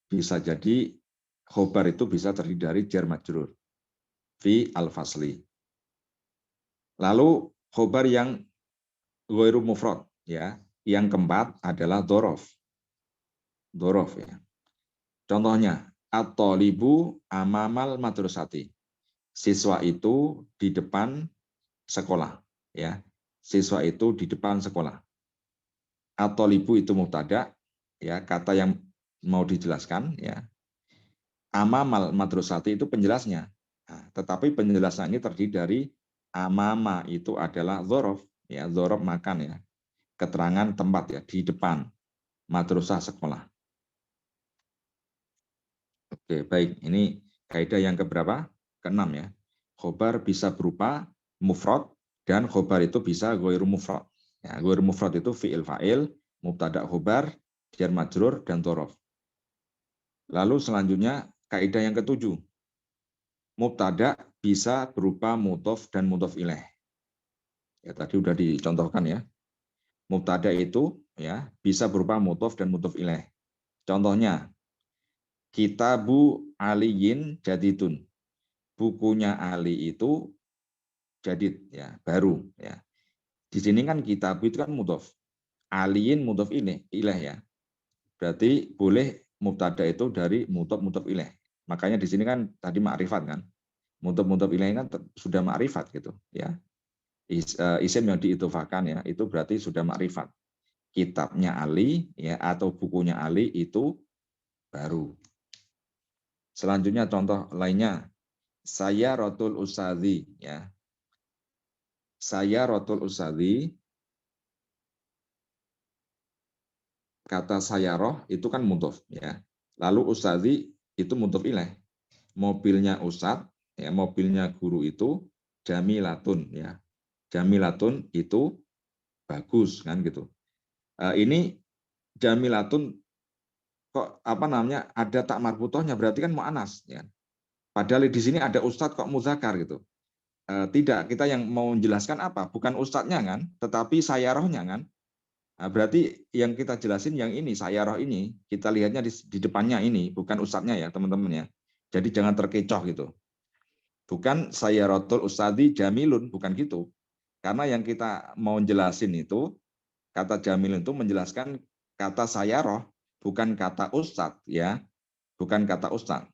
bisa jadi khobar itu bisa terdiri dari jar majrur fi al-fasli. Lalu khobar yang ghairu mufrad ya, yang keempat adalah dzaraf. Dzaraf ya. Contohnya at-thalibu amamal madrasati. Siswa itu di depan sekolah ya. Siswa itu di depan sekolah. At-thalibu itu mubtada ya, kata yang mau dijelaskan ya. Amamal madrasati itu penjelasnya. Nah, tetapi penjelasan ini terdiri dari amama itu adalah dzaraf ya, dzaraf makan ya. Keterangan tempat ya, di depan madrasah sekolah. Oke, baik. Ini kaidah yang keberapa? Keenam ya. Khobar bisa berupa mufrad dan khobar itu bisa ghairu mufrad. Ya, ghairu mufrad itu fi'il fa'il, mubtada khobar, jar majrur dan dzaraf. Lalu selanjutnya kaidah yang ketujuh. Mubtada bisa berupa mudhof dan mudhof ilaih. Ya, tadi sudah dicontohkan ya. Mubtada itu ya bisa berupa mudhof dan mudhof ilaih. Contohnya Kitabu Aliyin Jadidun. Bukunya Ali itu jadid ya, baru ya. Di sini kan kitabu itu kan mudhof. Aliyin mudhof ilaih ya. Berarti boleh mubtada itu dari mudhof ilaih. Makanya di sini kan tadi makrifat kan. Mudhof ilaih kan sudah makrifat gitu ya. Isim yang diidhofakan ya, itu berarti sudah makrifat. Kitabnya Ali ya atau bukunya Ali itu baru. Selanjutnya contoh lainnya, saya rotul ustadzi ya. Saya rotul ustadzi, kata saya roh itu kan mudhof ya. Lalu ustadzi itu mudhof ilaih. Mobilnya ustadz ya, mobilnya guru itu jamilatun ya. Jamilatun itu bagus kan gitu. Ini jamilatun kok ada tak marbutohnya, berarti kan mu'anas ya. Padahal di sini ada ustadz kok muzakar gitu. Tidak, kita yang mau menjelaskan apa? Bukan ustadznya kan, tetapi sayarohnya kan. Nah, berarti yang kita jelasin yang ini, sayaroh ini, kita lihatnya di depannya ini, bukan ustadznya ya teman-teman ya. Jadi jangan terkecoh gitu. Bukan sayarotul ustadzi jamilun, bukan gitu. Karena yang kita mau jelasin itu, kata jamilun itu menjelaskan kata sayaroh, bukan kata ustadz ya, bukan kata ustadz.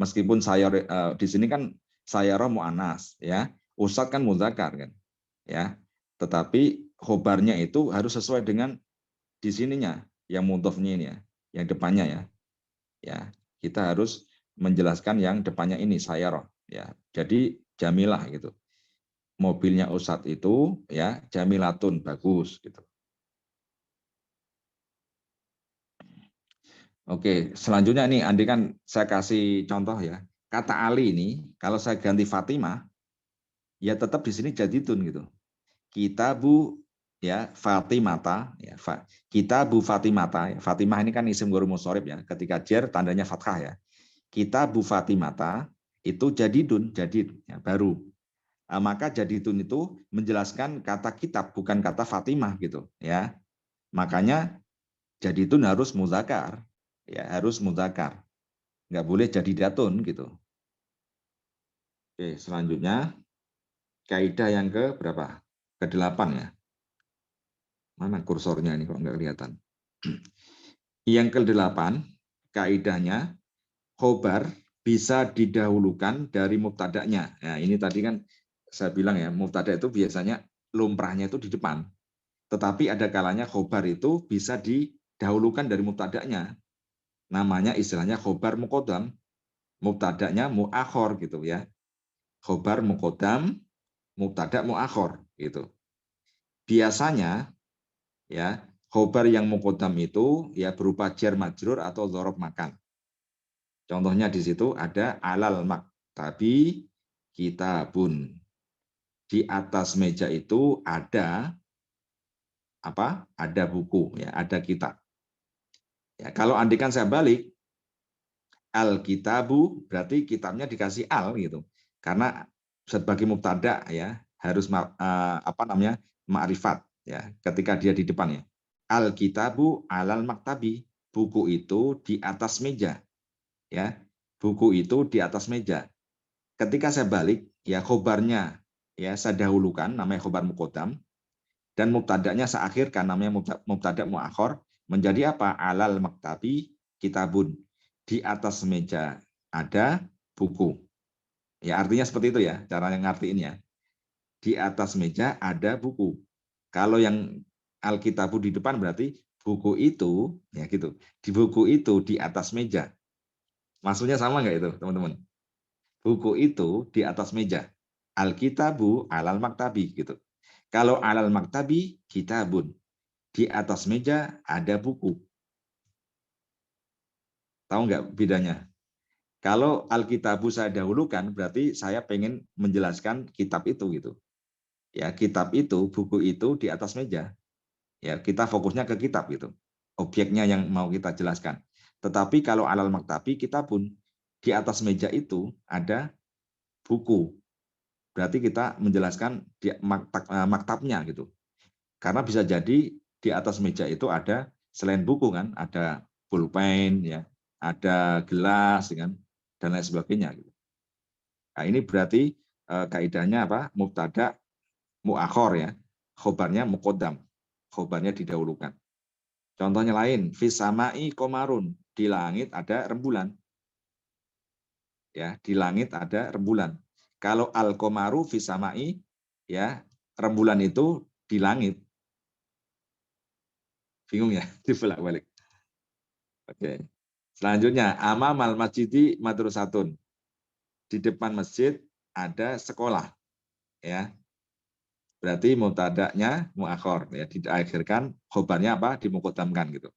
Meskipun saya di sini kan sayaroh mu'anas ya, ustadz kan mudzakar kan ya, tetapi khobarnya itu harus sesuai dengan di sininya yang mudhofnya ini ya, yang depannya ya. Ya, kita harus menjelaskan yang depannya ini sayaroh ya. Jadi jamilah gitu. Mobilnya ustadz itu ya jamilatun, bagus gitu. Oke, selanjutnya nih Andi kan saya kasih contoh ya. Kata Ali ini kalau saya ganti Fatimah ya tetap di sini jadidun gitu. Kitabu ya Fatimata ya Kitabu Fatimata ya. Fatimah ini kan isim ghairul munsharif ya. Ketika jar tandanya fathah ya. Kitabu Fatimata itu jadidun, jadid ya, baru. Maka jadidun itu menjelaskan kata kitab bukan kata Fatimah gitu ya. Makanya jadidun harus muzakar ya, harus muzakar. Nggak boleh jadidatun gitu. Oke, selanjutnya kaidah yang ke berapa? Ke-8 ya. Mana kursornya ini kok nggak kelihatan. Yang ke-8, kaidahnya khobar bisa didahulukan dari mubtada'nya. Nah, ini tadi kan saya bilang ya, mubtada itu biasanya lumrahnya itu di depan. Tetapi ada kalanya khobar itu bisa didahulukan dari mubtada'nya. Namanya istilahnya khobar muqaddam, mubtada'nya muakhor gitu ya. Khobar muqaddam, mubtada muakhor gitu. Biasanya ya khobar yang muqaddam itu ya berupa jar majrur atau dzaraf makan. Contohnya di situ ada alal maktabi kitabun. Di atas meja itu ada apa? Ada buku, ya, ada kitab. Ya, kalau andikan saya balik, al kitabu berarti kitabnya dikasih al gitu. Karena sebagai mubtada ya harus apa namanya? Ma'rifat ya ketika dia di depan ya. Al kitabu alal maktabi, buku itu di atas meja ya. Buku itu di atas meja. Ketika saya balik ya khobarnya ya saya dahulukan namanya khobar muqaddam dan mubtada'nya saya akhirkan namanya mubtada' muakhir menjadi apa? Alal maktabi kitabun. Di atas meja ada buku. Ya artinya seperti itu ya cara yang ngartiin ya. Di atas meja ada buku. Kalau yang alkitabu di depan berarti buku itu ya gitu. Di buku itu di atas meja. Maksudnya sama nggak itu teman-teman? Buku itu di atas meja. Alkitabu alal maktabi gitu. Kalau alal maktabi kitabun. Di atas meja ada buku. Tahu nggak bedanya? Kalau alkitabu saya dahulukan berarti saya pengen menjelaskan kitab itu gitu. Ya, kitab itu, buku itu di atas meja. Ya, kita fokusnya ke kitab gitu. Objeknya yang mau kita jelaskan. Tetapi kalau alal maktabi kita pun di atas meja itu ada buku. Berarti kita menjelaskan di maktabnya gitu. Karena bisa jadi di atas meja itu ada selain buku kan, ada pulpen ya, ada gelas kan dan lain sebagainya gitu. Nah, ini berarti kaidahnya apa? Mubtada muakhor ya. Khobarnya muqaddam. Khobarnya didahulukan. Contohnya lain, fis samai komarun, di langit ada rembulan. Ya, di langit ada rembulan. Kalau al komaru fis samai ya, rembulan itu di langit. Bingung ya? Dibolak-balik. Oke. Selanjutnya, amamal masjidi madrasatun. Di depan masjid ada sekolah. Ya. Berarti mubtada'nya muakhor ya, diakhirkan, khobarnya apa? Dimuqaddamkan gitu.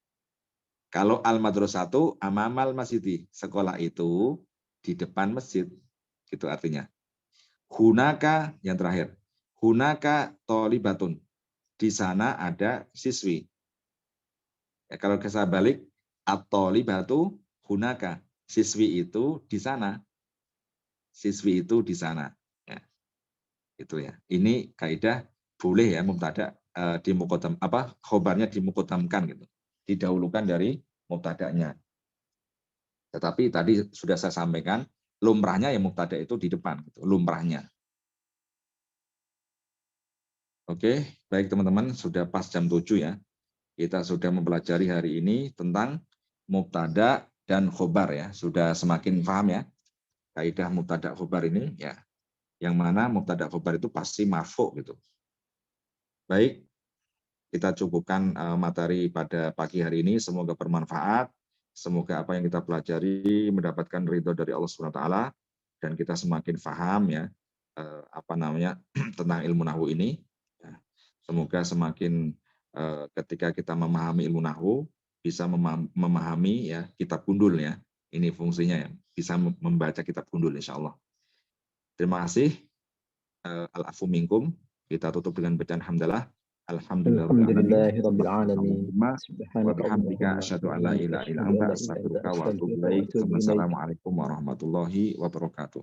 Kalau al madrasatu amamal masjidi, sekolah itu di depan masjid. Gitu artinya. Hunaka yang terakhir. Hunaka tolibatun. Di sana ada siswi. Ya, kalau kita balik at-tolibatu hunaka. Siswi itu di sana. Siswi itu di sana. Ya, itu ya. Ini kaidah boleh ya mubtada di muqaddam apa khobarnya dimuqaddamkan gitu. Didahulukan dari mubtada'nya. Tetapi tadi sudah saya sampaikan lumrahnya yang mubtada itu di depan gitu, lumrahnya. Oke, baik teman-teman, sudah pas jam 7 ya. Kita sudah mempelajari hari ini tentang mubtada dan khobar ya. Sudah semakin paham ya kaidah mubtada khobar ini ya. Yang mana mubtada khobar itu pasti marfu gitu. Baik, kita cukupkan materi pada pagi hari ini. Semoga bermanfaat. Semoga apa yang kita pelajari mendapatkan ridho dari Allah Subhanahu wa taala dan kita semakin paham ya apa namanya tentang ilmu nahwu ini. Ya. Semoga semakin ketika kita memahami ilmu nahwu bisa memahami ya kitab gundul ya. Ini fungsinya ya, bisa membaca kitab gundul insyaallah. Terima kasih. Al-afu minkum. Kita tutup dengan bacaan hamdalah. Alhamdulillahirabbil alamin. Wa bihamdika Subhanakallahumma asyhadu wa an la bihamdika ilaha illa asyhadu an anta la ilaha illa astaghfiruka anta wa atubu astaghfiruka wa ilaik. atubu ilaik. Wassalamualaikum warahmatullahi wabarakatuh.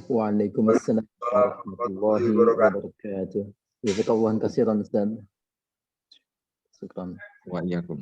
Waalaikumsalam warahmatullahi wabarakatuh. Jazakallahu khairan Ustaz. Syukran. Wa iyyakum.